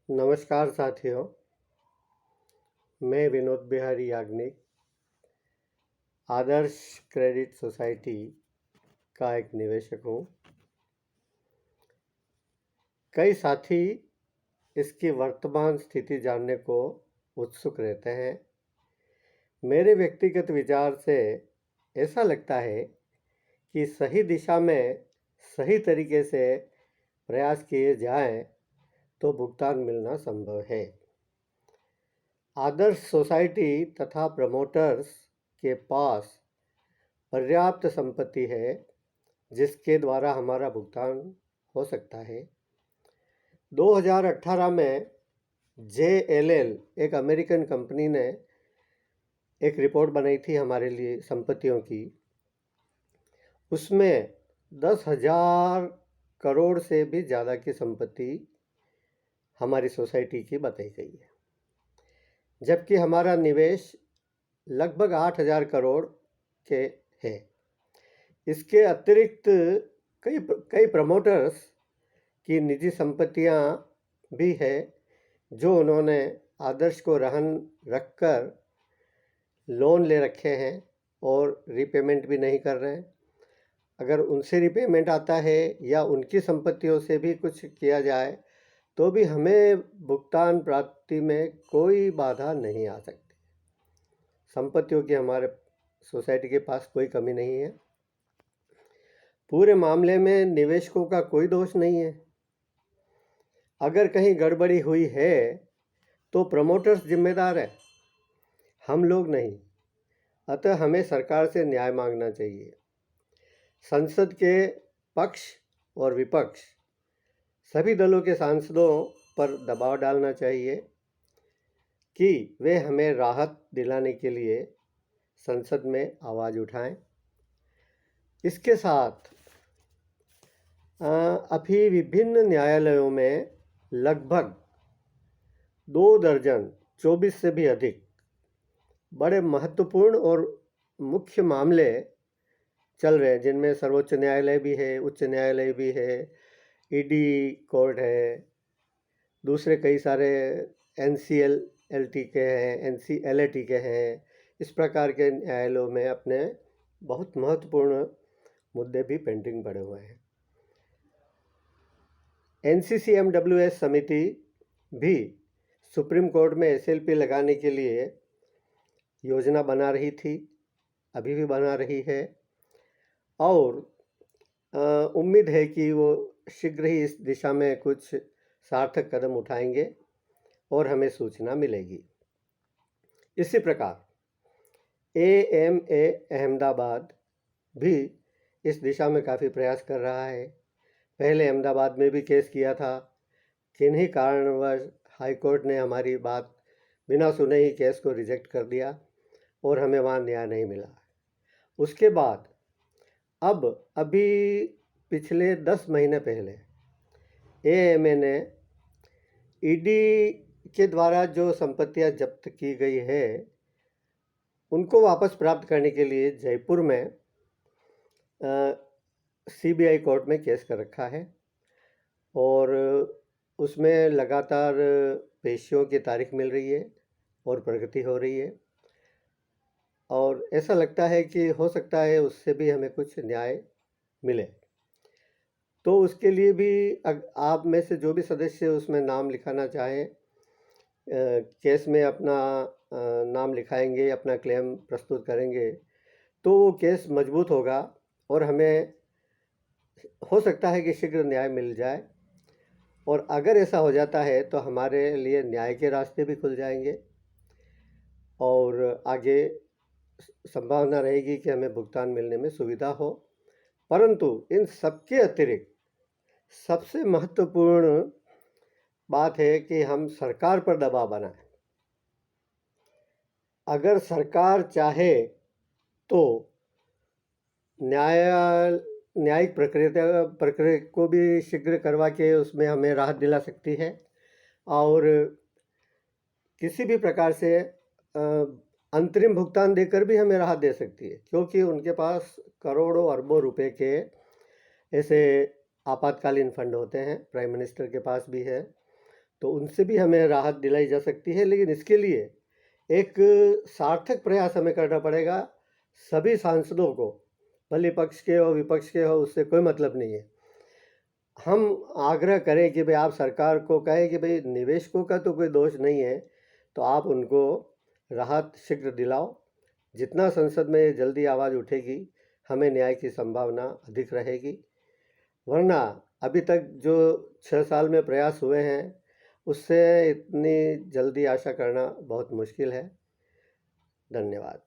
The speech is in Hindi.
नमस्कार साथियों, मैं विनोद बिहारी याग्निक आदर्श क्रेडिट सोसाइटी का एक निवेशक हूँ। कई साथी इसकी वर्तमान स्थिति जानने को उत्सुक रहते हैं। मेरे व्यक्तिगत विचार से ऐसा लगता है कि सही दिशा में सही तरीके से प्रयास किए जाएं तो भुगतान मिलना संभव है। आदर्श सोसाइटी तथा प्रमोटर्स के पास पर्याप्त संपत्ति है जिसके द्वारा हमारा भुगतान हो सकता है। 2018 में JLL एक अमेरिकन कंपनी ने एक रिपोर्ट बनाई थी हमारे लिए संपत्तियों की। उसमें 10,000 करोड़ से भी ज़्यादा की संपत्ति हमारी सोसाइटी की बताई गई है, जबकि हमारा निवेश लगभग 8,000 करोड़ के है। इसके अतिरिक्त कई प्रमोटर्स की निजी संपत्तियां भी है जो उन्होंने आदर्श को रहन रखकर लोन ले रखे हैं और रिपेमेंट भी नहीं कर रहे हैं। अगर उनसे रिपेमेंट आता है या उनकी संपत्तियों से भी कुछ किया जाए तो भी हमें भुगतान प्राप्ति में कोई बाधा नहीं आ सकती। संपत्तियों की हमारे सोसाइटी के पास कोई कमी नहीं है। पूरे मामले में निवेशकों का कोई दोष नहीं है। अगर कहीं गड़बड़ी हुई है तो प्रमोटर्स जिम्मेदार है, हम लोग नहीं। अतः हमें सरकार से न्याय मांगना चाहिए। संसद के पक्ष और विपक्ष सभी दलों के सांसदों पर दबाव डालना चाहिए कि वे हमें राहत दिलाने के लिए संसद में आवाज़ उठाएं। इसके साथ अभी विभिन्न न्यायालयों में लगभग 2 दर्जन 24 से भी अधिक बड़े महत्वपूर्ण और मुख्य मामले चल रहे हैं, जिनमें सर्वोच्च न्यायालय भी है, उच्च न्यायालय भी है, ED कोर्ट है, दूसरे कई सारे NCLT के हैं, NCLAT के हैं। इस प्रकार के न्यायालयों में अपने बहुत महत्वपूर्ण मुद्दे भी पेंडिंग पड़े हुए हैं। NCCMWS समिति भी सुप्रीम कोर्ट में SLP लगाने के लिए योजना बना रही थी, अभी भी बना रही है और उम्मीद है कि वो शीघ्र ही इस दिशा में कुछ सार्थक कदम उठाएंगे और हमें सूचना मिलेगी। इसी प्रकार AMA अहमदाबाद भी इस दिशा में काफ़ी प्रयास कर रहा है। पहले अहमदाबाद में भी केस किया था, किन्हीं कारणवश हाईकोर्ट ने हमारी बात बिना सुने ही केस को रिजेक्ट कर दिया और हमें वहाँ न्याय नहीं मिला। उसके बाद अब अभी पिछले 10 महीने पहले AMA ने ED के द्वारा जो संपत्तियां जब्त की गई है उनको वापस प्राप्त करने के लिए जयपुर में CBI कोर्ट में केस कर रखा है और उसमें लगातार पेशियों की तारीख मिल रही है और प्रगति हो रही है और ऐसा लगता है कि हो सकता है उससे भी हमें कुछ न्याय मिले। तो उसके लिए भी आप में से जो भी सदस्य उसमें नाम लिखाना चाहें, केस में अपना नाम लिखाएंगे, अपना क्लेम प्रस्तुत करेंगे तो वो केस मजबूत होगा और हमें हो सकता है कि शीघ्र न्याय मिल जाए। और अगर ऐसा हो जाता है तो हमारे लिए न्याय के रास्ते भी खुल जाएंगे और आगे संभावना रहेगी कि हमें भुगतान मिलने में सुविधा हो। परंतु इन सबके अतिरिक्त सबसे महत्वपूर्ण बात है कि हम सरकार पर दबाव बनाएं। अगर सरकार चाहे तो न्यायिक प्रक्रिया को भी शीघ्र करवा के उसमें हमें राहत दिला सकती है और किसी भी प्रकार से अंतरिम भुगतान देकर भी हमें राहत दे सकती है, क्योंकि उनके पास करोड़ों अरबों रुपए के ऐसे आपातकालीन फंड होते हैं। प्राइम मिनिस्टर के पास भी है, तो उनसे भी हमें राहत दिलाई जा सकती है, लेकिन इसके लिए एक सार्थक प्रयास हमें करना पड़ेगा। सभी सांसदों को, भले पक्ष के हो विपक्ष के हो, उससे कोई मतलब नहीं है। हम आग्रह करें कि भाई आप सरकार को कहें कि भाई निवेशकों का तो कोई दोष नहीं है, तो आप उनको राहत शीघ्र दिलाओ। जितना संसद में जल्दी आवाज़ उठेगी, हमें न्याय की संभावना अधिक रहेगी। वरना अभी तक जो 6 साल में प्रयास हुए हैं, उससे इतनी जल्दी आशा करना बहुत मुश्किल है। धन्यवाद।